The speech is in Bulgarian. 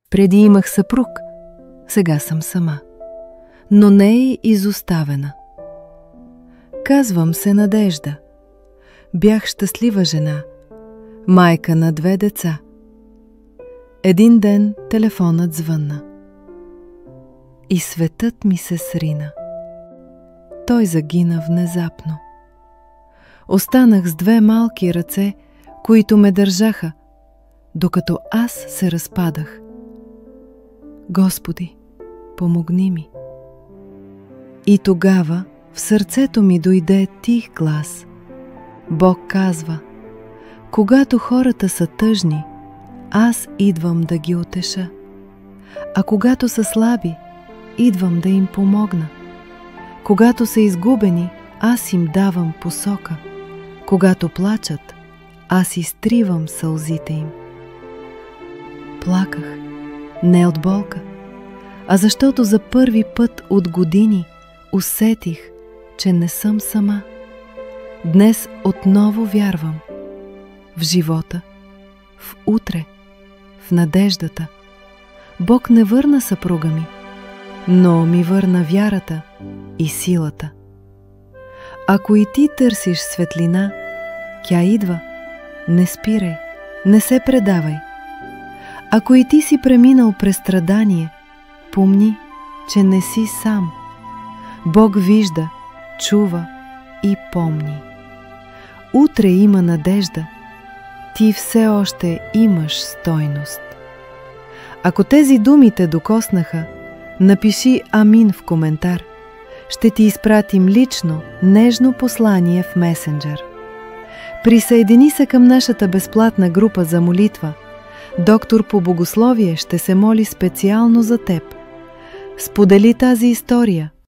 Преди имах съпруг, сега съм сама, но не е изоставена. Казвам се Надежда. Бях щастлива жена, майка на 2 деца. Един ден телефонът звънна и светът ми се срина. Той загина внезапно. Останах с 2 малки ръце, които ме държаха, докато аз се разпадах. Господи, помогни ми! И тогава в сърцето ми дойде тих глас. Бог казва: когато хората са тъжни, аз идвам да ги утеша, а когато са слаби, идвам да им помогна. Когато са изгубени, аз им давам посока. Когато плачат, аз изтривам сълзите им. Плаках не от болка, а защото за първи път от години усетих, че не съм сама. Днес отново вярвам в живота, в утре, в надеждата. Бог не върна съпруга ми, но ми върна вярата и силата. Ако и ти търсиш светлина, тя идва. Не спирай, не се предавай. Ако и ти си преминал през страдание, помни, че не си сам. Бог вижда, чува и помни. Утре има надежда. Ти все още имаш стойност. Ако тези думи те докоснаха, напиши амин в коментар. Ще ти изпратим лично, нежно послание в месенджер. Присъедини се към нашата безплатна група за молитва. Доктор по богословие ще се моли специално за теб. Сподели тази история